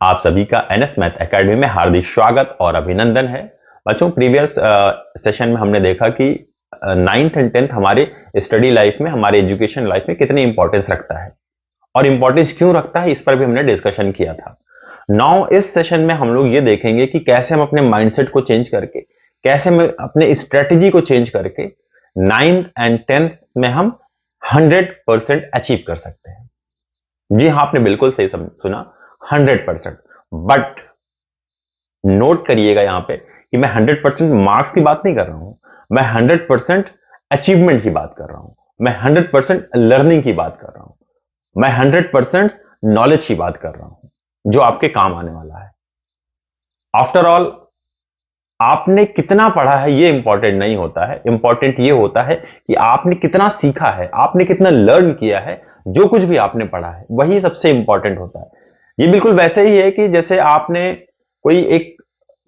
आप सभी का एनएस मैथ एकेडमी में हार्दिक स्वागत और अभिनंदन है। बच्चों, प्रीवियस सेशन में हमने देखा कि नाइन्थ एंड टेंथ हमारे स्टडी लाइफ में, हमारे एजुकेशन लाइफ में कितनी इंपॉर्टेंस रखता है और इंपॉर्टेंस क्यों रखता है, इस पर भी हमने डिस्कशन किया था। नाउ इस सेशन में हम लोग ये देखेंगे कि कैसे हम अपने माइंडसेट को चेंज करके, कैसे हम अपने स्ट्रेटेजी को चेंज करके नाइन्थ एंड टेंथ में हम 100% अचीव कर सकते हैं। जी हाँ, आपने बिल्कुल सही सुना, 100%। बट नोट करिएगा यहां पे कि मैं 100% मार्क्स की बात नहीं कर रहा हूं, मैं 100% अचीवमेंट की बात कर रहा हूं, मैं 100% लर्निंग की बात कर रहा हूं, मैं 100% नॉलेज की बात कर रहा हूं जो आपके काम आने वाला है। आफ्टर ऑल, आपने कितना पढ़ा है ये इंपॉर्टेंट नहीं होता है, इंपॉर्टेंट ये होता है कि आपने कितना सीखा है, आपने कितना लर्न किया है। जो कुछ भी आपने पढ़ा है वही सबसे इंपॉर्टेंट होता है। ये बिल्कुल वैसे ही है कि जैसे आपने कोई एक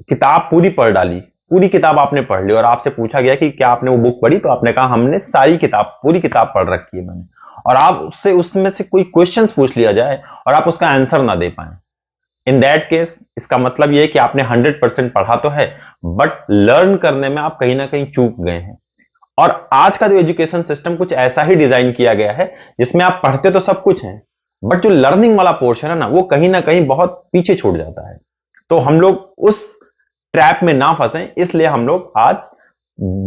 किताब पूरी पढ़ डाली, पूरी किताब आपने पढ़ ली और आपसे पूछा गया कि क्या आपने वो बुक पढ़ी, तो आपने कहा हमने सारी किताब, पूरी किताब पढ़ रखी है मैंने, और आप उससे उसमें से कोई क्वेश्चंस पूछ लिया जाए और आप उसका आंसर ना दे पाए, इन दैट केस इसका मतलब यह है कि आपने 100% पढ़ा तो है, बट लर्न करने में आप कहीं ना कहीं चूक गए हैं। और आज का जो एजुकेशन सिस्टम कुछ ऐसा ही डिजाइन किया गया है जिसमें आप पढ़ते तो सब कुछ है, बट जो लर्निंग वाला पोर्शन है ना, वो कहीं ना कहीं बहुत पीछे छूट जाता है। तो हम लोग उस ट्रैप में ना फंसें, इसलिए हम लोग आज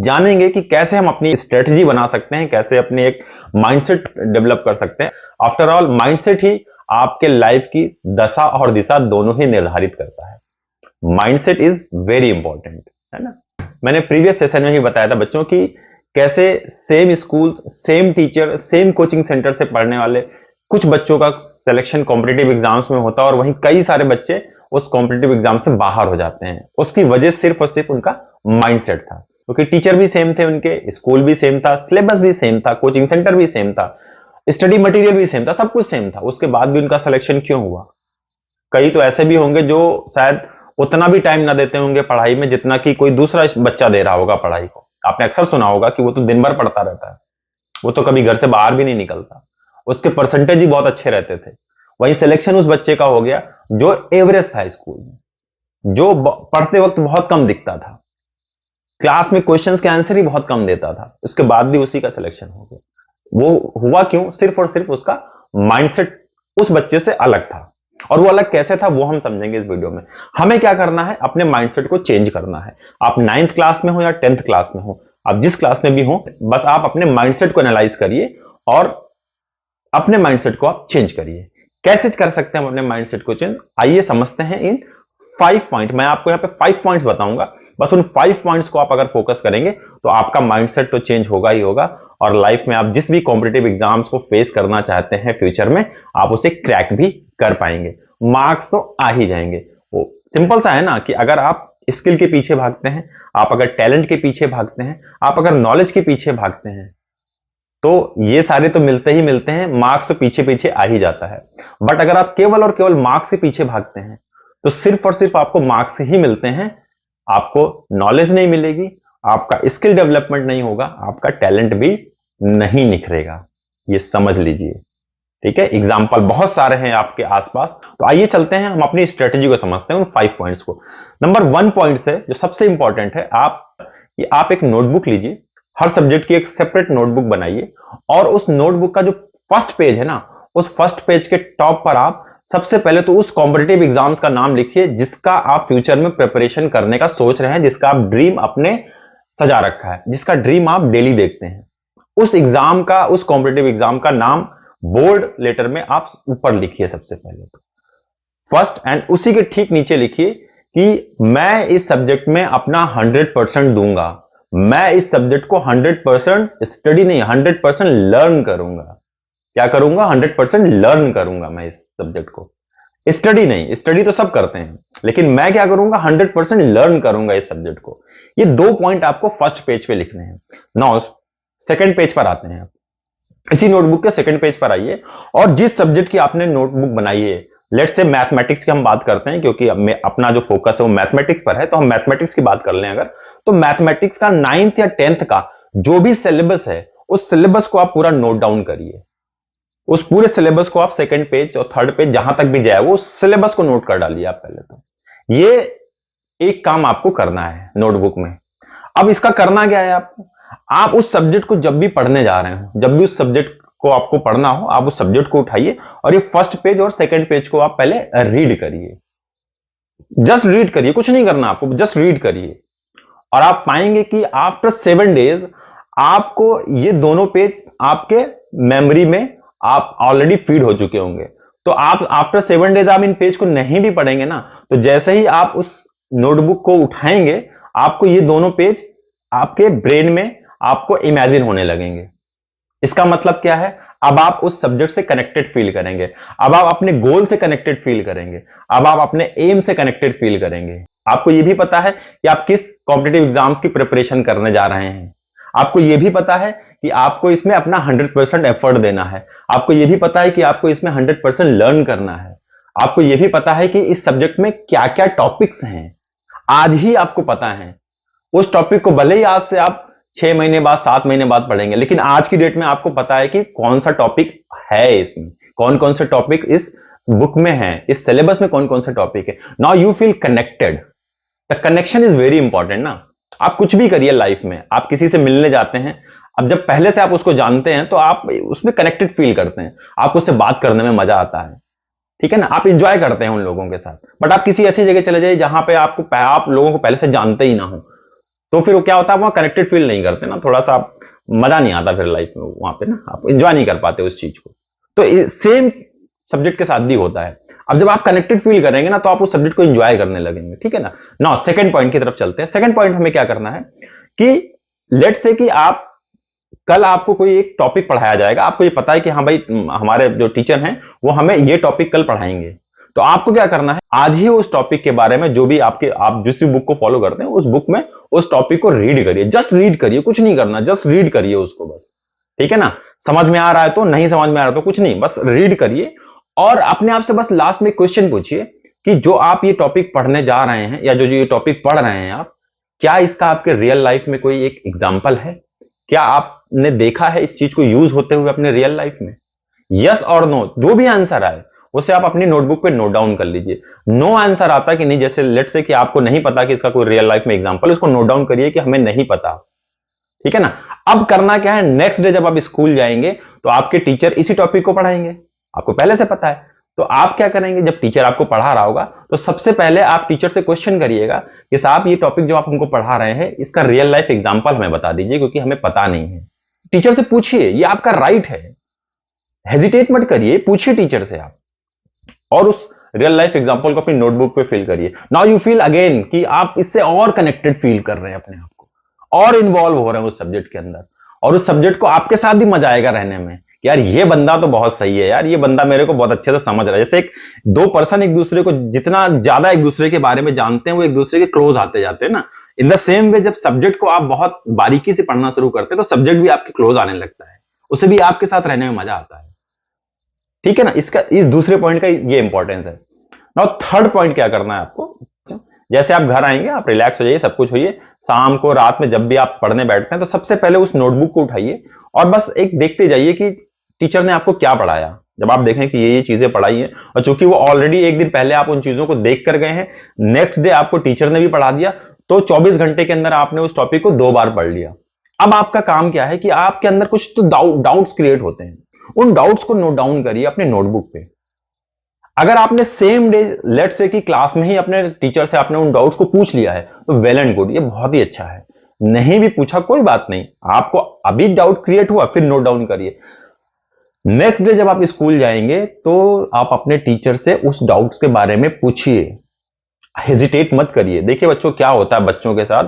जानेंगे कि कैसे हम अपनी स्ट्रेटजी बना सकते हैं, कैसे अपने एक माइंडसेट डेवलप कर सकते हैं। आफ्टर ऑल, माइंडसेट ही आपके लाइफ की दशा और दिशा दोनों ही निर्धारित करता है। माइंडसेट इज वेरी इंपॉर्टेंट, है ना। मैंने प्रीवियस सेशन में भी बताया था बच्चों की कैसे same school, same teacher, same coaching centre से पढ़ने वाले कुछ बच्चों का सिलेक्शन कॉम्पिटिटिव एग्जाम्स में होता है और वहीं कई सारे बच्चे उस कॉम्पिटिटिव एग्जाम से बाहर हो जाते हैं। उसकी वजह सिर्फ और सिर्फ उनका माइंडसेट था, क्योंकि टीचर भी सेम थे, उनके स्कूल भी सेम था, सिलेबस भी सेम था, कोचिंग सेंटर भी सेम था, स्टडी मटेरियल भी सेम था, सब कुछ सेम था। उसके बाद भी उनका सिलेक्शन क्यों हुआ? कई तो ऐसे भी होंगे जो शायद उतना भी टाइम ना देते होंगे पढ़ाई में जितना कि कोई दूसरा बच्चा दे रहा होगा पढ़ाई को। आपने अक्सर सुना होगा कि वो तो दिन भर पढ़ता रहता है, वो तो कभी घर से बाहर भी नहीं निकलता, उसके परसेंटेज ही बहुत अच्छे रहते थे। वहीं सिलेक्शन उस बच्चे का हो गया जो एवरेज था स्कूल में, जो पढ़ते वक्त बहुत कम दिखता था, क्लास में क्वेश्चंस के आंसर ही बहुत कम देता था, उसके बाद भी उसी का सिलेक्शन हो गया। वो हुआ क्यों? सिर्फ और सिर्फ उसका माइंडसेट उस बच्चे से अलग था। और वो अलग कैसे था वो हम समझेंगे इस वीडियो में। हमें क्या करना है? अपने माइंडसेट को चेंज करना है। आप 9th क्लास में हो या 10th क्लास में हो, आप जिस क्लास में भी हो, बस आप अपने माइंडसेट को एनालाइज करिए और अपने माइंडसेट को आप चेंज करिए। कैसे कर सकते हैं हम अपने माइंडसेट को चेंज? आइए समझते हैं इन 5 पॉइंट। मैं आपको यहां पे 5 पॉइंट्स बताऊंगा, बस उन 5 पॉइंट्स को आप अगर फोकस करेंगे तो आपका माइंडसेट तो चेंज होगा ही होगा, और लाइफ में आप जिस भी कॉम्पिटिटिव एग्जाम्स को फेस करना चाहते हैं फ्यूचर में, आप उसे क्रैक भी कर पाएंगे, मार्क्स तो आ ही जाएंगे। वो सिंपल सा है ना कि अगर आप स्किल के पीछे भागते हैं, आप अगर टैलेंट के पीछे भागते हैं, आप अगर नॉलेज के पीछे भागते हैं, तो ये सारे तो मिलते ही मिलते हैं, मार्क्स तो पीछे पीछे आ ही जाता है। बट अगर आप केवल और केवल मार्क्स के पीछे भागते हैं तो सिर्फ और सिर्फ आपको मार्क्स ही मिलते हैं, आपको नॉलेज नहीं मिलेगी, आपका स्किल डेवलपमेंट नहीं होगा, आपका टैलेंट भी नहीं निखरेगा। ये समझ लीजिए, ठीक है। एग्जाम्पल बहुत सारे हैं आपके आसपास। तो आइए चलते हैं, हम अपनी स्ट्रेटेजी को समझते हैं, उन 5 पॉइंट्स को। नंबर 1 पॉइंट से जो सबसे इंपॉर्टेंट है, आप एक नोटबुक लीजिए, हर सब्जेक्ट की एक सेपरेट नोटबुक बनाइए, और उस नोटबुक का जो फर्स्ट पेज है ना, उस फर्स्ट पेज के टॉप पर आप सबसे पहले तो उस कॉम्पिटिटिव एग्जाम्स का नाम लिखिए जिसका आप फ्यूचर में प्रिपरेशन करने का सोच रहे हैं, जिसका आप ड्रीम अपने सजा रखा है, जिसका ड्रीम आप डेली देखते हैं। उस एग्जाम का, उस कॉम्पिटिटिव एग्जाम का नाम बोल्ड लेटर में आप ऊपर लिखिए सबसे पहले तो, फर्स्ट, एंड उसी के ठीक नीचे लिखिए कि मैं इस सब्जेक्ट में अपना 100% दूंगा, मैं इस सब्जेक्ट को 100% स्टडी नहीं, 100% लर्न करूंगा। क्या करूंगा? 100% लर्न करूंगा मैं इस सब्जेक्ट को, स्टडी नहीं। स्टडी तो सब करते हैं, लेकिन मैं क्या करूंगा? 100% लर्न करूंगा इस सब्जेक्ट को। ये 2 पॉइंट आपको फर्स्ट पेज पे लिखने हैं। नाउ सेकंड पेज पर आते हैं। इसी नोटबुक के सेकंड पेज पर आइए, और जिस सब्जेक्ट की आपने नोटबुक बनाई है, लेट्स से मैथमेटिक्स की हम बात करते हैं, क्योंकि अपना जो फोकस है वो मैथमेटिक्स पर है, तो हम मैथमेटिक्स की बात कर लें अगर, तो मैथमेटिक्स का 9th या 10th का जो भी सिलेबस है, उस सिलेबस को आप पूरा नोट डाउन करिए। उस पूरे सिलेबस को आप सेकंड पेज और थर्ड पेज जहां तक भी जाए वो सिलेबस को नोट कर डालिए आप पहले तो। ये एक काम आपको करना है नोटबुक में। अब इसका करना क्या है आपको, आप उस सब्जेक्ट को जब भी पढ़ने जा रहे हो, जब भी उस सब्जेक्ट को आपको पढ़ना हो, आप उस सब्जेक्ट को उठाइए और ये फर्स्ट पेज और सेकंड पेज को आप पहले रीड करिए। जस्ट रीड करिए, कुछ नहीं करना आपको, जस्ट रीड करिए और आप पाएंगे कि आफ्टर 7 डेज आपको ये दोनों पेज आपके मेमोरी में आप ऑलरेडी फीड हो चुके होंगे। तो आप आफ्टर 7 डेज आप इन पेज को नहीं भी पढ़ेंगे ना, तो जैसे ही आप उस नोटबुक को उठाएंगे आपको ये दोनों पेज आपके ब्रेन में आपको इमेजिन होने लगेंगे। इसका मतलब क्या है, अब आप उस सब्जेक्ट से कनेक्टेड फील करेंगे, अब आप अपने गोल से कनेक्टेड फील करेंगे, अब आप अपने एम से कनेक्टेड फील करेंगे। आपको यह भी पता है कि आप किस कॉम्पिटिटिव एग्जाम्स की प्रिपरेशन करने जा रहे हैं। आपको यह भी पता है कि आपको इसमें अपना 100% एफर्ट देना है। आपको यह भी पता है कि आपको इसमें 100% लर्न करना है। आपको यह भी पता है कि इस सब्जेक्ट में क्या क्या टॉपिक्स हैं, आज ही आपको पता है। उस टॉपिक को भले ही आज से आप 6 महीने बाद 7 महीने बाद पढ़ेंगे, लेकिन आज की डेट में आपको पता है कि कौन सा टॉपिक है, इसमें कौन कौन से टॉपिक इस बुक में है, इस सिलेबस में कौन कौन से टॉपिक है। Now you feel connected. The connection is very important ना। आप कुछ भी करिए लाइफ में, आप किसी से मिलने जाते हैं, अब जब पहले से आप उसको जानते हैं तो आप उसमें कनेक्टेड फील करते हैं, आपको उससे बात करने में मजा आता है, ठीक है ना, आप इंजॉय करते हैं उन लोगों के साथ। बट आप किसी ऐसी जगह चले जाइए जहां पे आप लोगों को पहले से जानते ही ना हो, तो फिर वो क्या होता है, वहां कनेक्टेड फील नहीं करते ना, थोड़ा सा मजा नहीं आता फिर लाइफ में वहां पे ना, आप एंजॉय नहीं कर पाते उस चीज को। तो सेम सब्जेक्ट के साथ भी होता है। अब जब आप कनेक्टेड फील करेंगे ना तो आप उस सब्जेक्ट को एंजॉय करने लगेंगे, ठीक है ना। नाउ सेकंड पॉइंट की तरफ चलते हैं। सेकंड पॉइंट हमें क्या करना है कि लेट्स से कि आप कल आपको कोई एक टॉपिक पढ़ाया जाएगा, आपको ये पता है कि हाँ भाई हमारे जो टीचर हैं वो हमें ये टॉपिक कल पढ़ाएंगे, तो आपको क्या करना है, आज ही उस टॉपिक के बारे में जो भी आप जिस भी बुक को फॉलो करते हैं उस बुक में उस टॉपिक को रीड करिए। जस्ट रीड करिए, कुछ नहीं करना, जस्ट रीड करिए उसको बस, ठीक है ना। समझ में आ रहा है तो, नहीं समझ में आ रहा तो कुछ नहीं, बस रीड करिए और अपने आप से बस लास्ट में क्वेश्चन पूछिए कि जो आप ये टॉपिक पढ़ने जा रहे हैं या जो ये टॉपिक पढ़ रहे हैं आप, क्या इसका आपके रियल लाइफ में कोई एक एग्जाम्पल है? क्या आपने देखा है इस चीज को यूज होते हुए अपने रियल लाइफ में? यस और नो, जो भी आंसर आए उसे आप अपनी नोटबुक पे नोट डाउन कर लीजिए। नो आंसर आता कि नहीं, जैसे लेट्स से कि आपको नहीं पता कि इसका कोई रियल लाइफ में एग्जांपल, उसको नोट डाउन करिए कि हमें नहीं पता, ठीक है ना। अब करना क्या है, नेक्स्ट डे जब आप स्कूल जाएंगे तो आपके टीचर इसी टॉपिक को पढ़ाएंगे, आपको पहले से पता है। तो आप क्या करेंगे, जब टीचर आपको पढ़ा रहा होगा तो सबसे पहले आप टीचर से क्वेश्चन करिएगा कि साहब ये टॉपिक जो आप हमको पढ़ा रहे हैं इसका रियल लाइफ एग्जांपल हमें बता दीजिए, क्योंकि हमें पता नहीं है। टीचर से पूछिए, ये आपका राइट है, हेजिटेट मत करिए, पूछिए टीचर से आप, और उस रियल लाइफ एग्जांपल को अपनी नोटबुक पे फिल करिए। नाउ यू फील अगेन कि आप इससे और कनेक्टेड फील कर रहे हैं अपने आप को, और इन्वॉल्व हो रहे हैं उस सब्जेक्ट के अंदर, और उस सब्जेक्ट को आपके साथ भी मजा आएगा रहने में कि यार ये बंदा तो बहुत सही है, यार ये बंदा मेरे को बहुत अच्छे से समझ रहा है। जैसे दो पर्सन एक दूसरे को जितना ज्यादा एक दूसरे के बारे में जानते हैं वो एक दूसरे के क्लोज आते जाते हैं ना, इन द सेम वे जब सब्जेक्ट को आप बहुत बारीकी से पढ़ना शुरू करते हैं तो सब्जेक्ट भी आपके क्लोज आने लगता है, उसे भी आपके साथ रहने में मजा आता है, ठीक है ना। इस दूसरे पॉइंट का ये इंपॉर्टेंस है। नाउ थर्ड पॉइंट क्या करना है आपको, जैसे आप घर आएंगे आप रिलैक्स हो जाइए, सब कुछ होइए, शाम को रात में जब भी आप पढ़ने बैठते हैं तो सबसे पहले उस नोटबुक को उठाइए और बस एक देखते जाइए कि टीचर ने आपको क्या पढ़ाया। जब आप देखें कि ये चीजें पढ़ाई हैं और चूंकि वो ऑलरेडी एक दिन पहले आप उन चीजों को देख कर गए हैं, नेक्स्ट डे आपको टीचर ने भी पढ़ा दिया, तो 24 घंटे के अंदर आपने उस टॉपिक को 2 बार पढ़ लिया। अब आपका काम क्या है कि आपके अंदर कुछ तो डाउट्स क्रिएट होते हैं, उन डाउट्स को नोट डाउन करिए अपने नोटबुक पे। अगर आपने सेम डे लेट से कि क्लास में ही अपने टीचर से आपने उन डाउट्स को पूछ लिया है तो वेल एंड गुड, ये बहुत ही अच्छा है। नहीं भी पूछा कोई बात नहीं, आपको अभी डाउट क्रिएट हुआ फिर नोट डाउन करिए। नेक्स्ट डे जब आप स्कूल जाएंगे तो आप अपने टीचर से उस डाउट्स के बारे में पूछिए, हेजिटेट मत करिए। देखिए बच्चों क्या होता है बच्चों के साथ,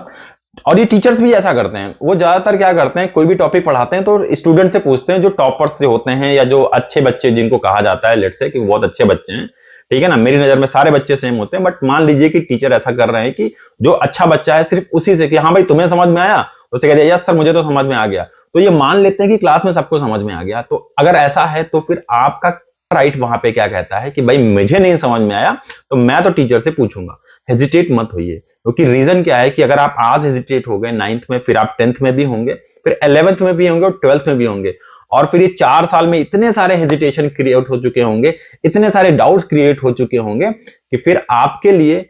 और ये टीचर्स भी ऐसा करते हैं, वो ज्यादातर क्या करते हैं, कोई भी टॉपिक पढ़ाते हैं तो स्टूडेंट से पूछते हैं, जो टॉपर्स से होते हैं या जो अच्छे बच्चे जिनको कहा जाता है लेट्स से कि वो बहुत अच्छे बच्चे हैं, ठीक है ना। मेरी नजर में सारे बच्चे सेम होते हैं, बट मान लीजिए कि टीचर ऐसा कर रहे हैं कि जो अच्छा बच्चा है सिर्फ उसी से कि हाँ भाई तुम्हें समझ में आया, तो उसे कहते हैं यस सर मुझे तो समझ में आ गया, तो ये मान लेते हैं कि क्लास में सबको समझ में आ गया। तो अगर ऐसा है तो फिर आपका राइट वहां पे क्या कहता है कि भाई मुझे नहीं समझ में आया तो मैं तो टीचर से पूछूंगा। हेजिटेट मत होइए, क्योंकि रीजन क्या है कि अगर आप आज हेजिटेट हो गए 9th में, फिर आप 10th में भी होंगे, फिर 11th में भी होंगे और 12th में भी होंगे, और फिर ये 4 साल में इतने सारे हेजिटेशन क्रिएट हो चुके होंगे, इतने सारे डाउट्स क्रिएट हो चुके होंगे कि फिर आपके लिए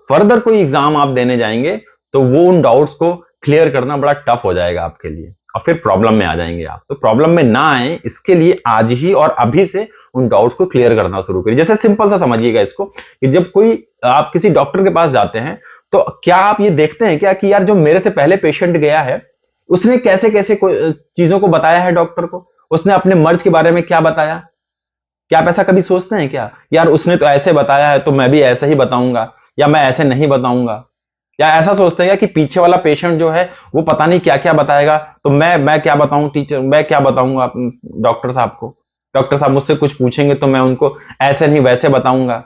फर्दर कोई एग्जाम आप देने जाएंगे तो वो उन डाउट्स को क्लियर करना बड़ा टफ हो जाएगा आपके लिए और फिर प्रॉब्लम में आ जाएंगे आप। तो प्रॉब्लम में ना आए इसके लिए आज ही और अभी से उन डाउट्स को क्लियर करना शुरू करिए। जैसे सिंपल सा समझिएगा इसको कि जब कोई आप किसी डॉक्टर के पास जाते हैं तो क्या आप ये देखते हैं क्या कि यार जो मेरे से पहले पेशेंट गया है उसने कैसे कैसे चीजों को बताया है डॉक्टर को, उसने अपने मर्ज के बारे में क्या बताया। क्या आप ऐसा कभी सोचते हैं क्या यार उसने तो ऐसे बताया है तो मैं भी ऐसे ही बताऊंगा या मैं ऐसे नहीं बताऊंगा। या ऐसा सोचते हैं कि पीछे वाला पेशेंट जो है वो पता नहीं क्या क्या बताएगा तो मैं क्या बताऊं टीचर, मैं क्या बताऊंगा डॉक्टर साहब को, डॉक्टर साहब मुझसे कुछ पूछेंगे तो मैं उनको ऐसे नहीं वैसे बताऊंगा।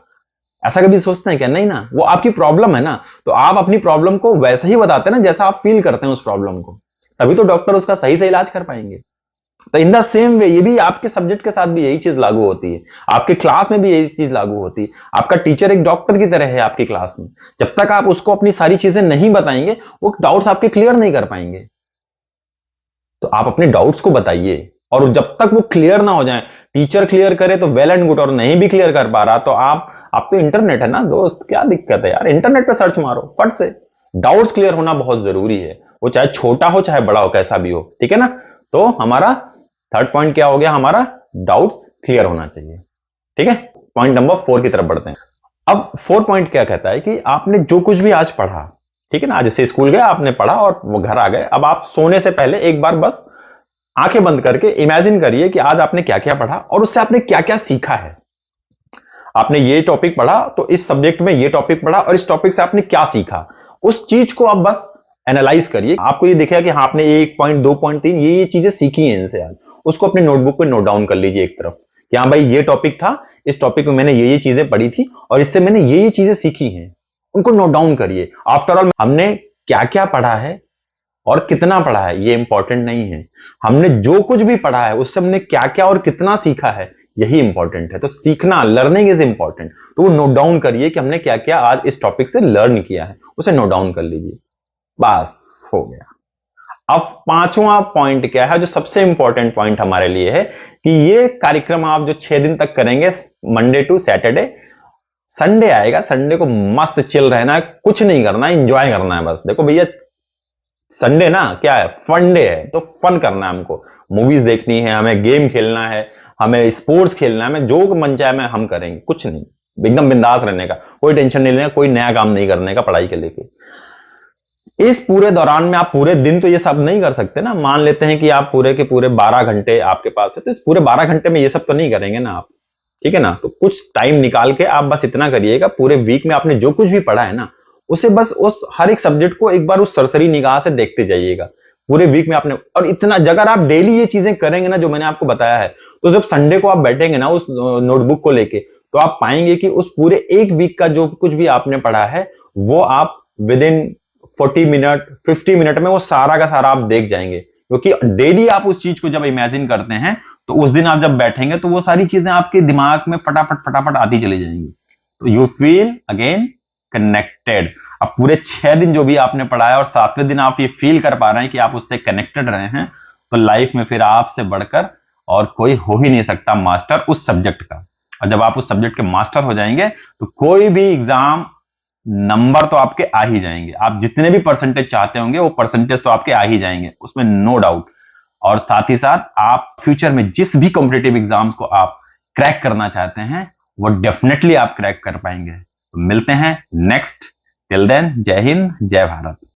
ऐसा कभी सोचते हैं क्या? नहीं ना, वो आपकी प्रॉब्लम है ना, तो आप अपनी प्रॉब्लम को वैसे ही बताते हैं ना जैसा आप फील करते हैं उस प्रॉब्लम को, तभी तो डॉक्टर उसका सही से इलाज कर पाएंगे। तो इन द सेम वे ये भी आपके सब्जेक्ट के साथ भी यही चीज लागू होती है, आपके क्लास में भी यही चीज लागू होती है। आपका टीचर एक डॉक्टर की तरह है आपकी क्लास में, जब तक आप उसको अपनी सारी चीजें नहीं बताएंगे वो डाउट्स आपके क्लियर नहीं कर पाएंगे। तो आप अपने डाउट्स को बताइए और जब तक वो क्लियर ना हो जाए, टीचर क्लियर करे तो वेल एंड गुड, और नहीं भी क्लियर कर पा रहा तो आप तो इंटरनेट है ना दोस्त, क्या दिक्कत है यार, इंटरनेट पे सर्च मारो फट से। डाउट्स क्लियर होना बहुत जरूरी है, वो चाहे छोटा हो चाहे बड़ा हो कैसा भी हो, ठीक है ना। तो हमारा थर्ड पॉइंट क्या हो गया, हमारा डाउट्स क्लियर होना चाहिए, ठीक है। पॉइंट नंबर 4 की तरफ बढ़ते हैं। अब 4 पॉइंट क्या कहता है कि आपने जो कुछ भी आज पढ़ा, ठीक है ना, जैसे स्कूल गए आपने पढ़ा और वो घर आ गए, अब आप सोने से पहले एक बार बस आंखें बंद करके इमेजिन करिए कि आज आपने क्या क्या पढ़ा और उससे आपने क्या क्या सीखा है। आपने ये टॉपिक पढ़ा तो इस सब्जेक्ट में ये टॉपिक पढ़ा और इस टॉपिक से आपने क्या सीखा, उस चीज को आप बस एनालाइज करिए। आपको ये दिखेगा कि हाँ आपने 1 पॉइंट 2 पॉइंट 3 ये चीजें सीखी हैं इनसे आज, उसको अपने नोटबुक पे नोट डाउन कर लीजिए एक तरफ कि हाँ भाई ये टॉपिक था, इस टॉपिक में मैंने ये चीजें पढ़ी थी और इससे मैंने ये चीजें सीखी हैं, उनको नोट डाउन करिए। आफ्टर ऑल हमने क्या क्या पढ़ा है और कितना पढ़ा है ये इंपॉर्टेंट नहीं है, हमने जो कुछ भी पढ़ा है उससे हमने क्या क्या और कितना सीखा है यही इंपॉर्टेंट है। तो सीखना, लर्निंग इज इंपॉर्टेंट, तो वो नोट डाउन करिए कि हमने क्या क्या आज इस टॉपिक से लर्न किया है, उसे नोट डाउन कर लीजिए, बस हो गया। अब 5वां पॉइंट क्या है जो सबसे इंपॉर्टेंट पॉइंट हमारे लिए है कि ये कार्यक्रम आप जो 6 दिन तक करेंगे, मंडे टू सैटरडे, संडे आएगा, संडे को मस्त चिल रहना है, कुछ नहीं करना है, इंजॉय करना है बस। देखो भैया संडे ना क्या है, फन डे है, तो फन करना है हमको, मूवीज देखनी है, हमें गेम खेलना है, हमें स्पोर्ट्स खेलना है, हमें जो मन चाहे मैं हम करेंगे, कुछ नहीं, एकदम बिंदास रहने का, कोई टेंशन नहीं लेना, कोई नया काम नहीं करने का पढ़ाई के लेके। इस पूरे दौरान में आप पूरे दिन तो ये सब नहीं कर सकते ना, मान लेते हैं कि आप पूरे के पूरे 12 घंटे आपके पास है, तो इस पूरे 12 घंटे में ये सब तो नहीं करेंगे ना आप, ठीक है ना। तो कुछ टाइम निकाल के आप बस इतना करिएगा, पूरे वीक में आपने जो कुछ भी पढ़ा है ना उसे बस उस हर एक सब्जेक्ट को एक बार उस सरसरी निगाह से देखते जाइएगा। पूरे वीक में आपने, और इतना अगर आप डेली ये चीजें करेंगे ना जो मैंने आपको बताया है, तो जब संडे को आप बैठेंगे ना उस नोटबुक को लेके, तो आप पाएंगे कि उस पूरे एक वीक का जो कुछ भी आपने पढ़ा है वो आप विद इन 40 मिनट 50 मिनट में वो सारा का सारा आप देख जाएंगे, क्योंकि डेली आप उस चीज को जब इमेजिन करते हैं तो उस दिन आप जब बैठेंगे तो वो सारी चीजें आपके दिमाग में फटाफट फटाफट आती चली जाएंगी, तो यू फील अगेन कनेक्टेड। अब पूरे 6 दिन जो भी आपने पढ़ा है और 7वें दिन आप ये फील कर पा रहे हैं कि आप उससे कनेक्टेड रहे हैं, तो लाइफ में फिर आपसे बढ़कर और कोई हो ही नहीं सकता मास्टर उस सब्जेक्ट का। और जब आप उस सब्जेक्ट के मास्टर हो जाएंगे तो कोई भी एग्जाम नंबर तो आपके आ ही जाएंगे, आप जितने भी परसेंटेज चाहते होंगे वो परसेंटेज तो आपके आ ही जाएंगे, उसमें नो डाउट। और साथ ही साथ आप फ्यूचर में जिस भी कॉम्पिटेटिव एग्जाम को आप क्रैक करना चाहते हैं वो डेफिनेटली आप क्रैक कर पाएंगे। तो मिलते हैं नेक्स्ट, टिल देन जय हिंद जय भारत।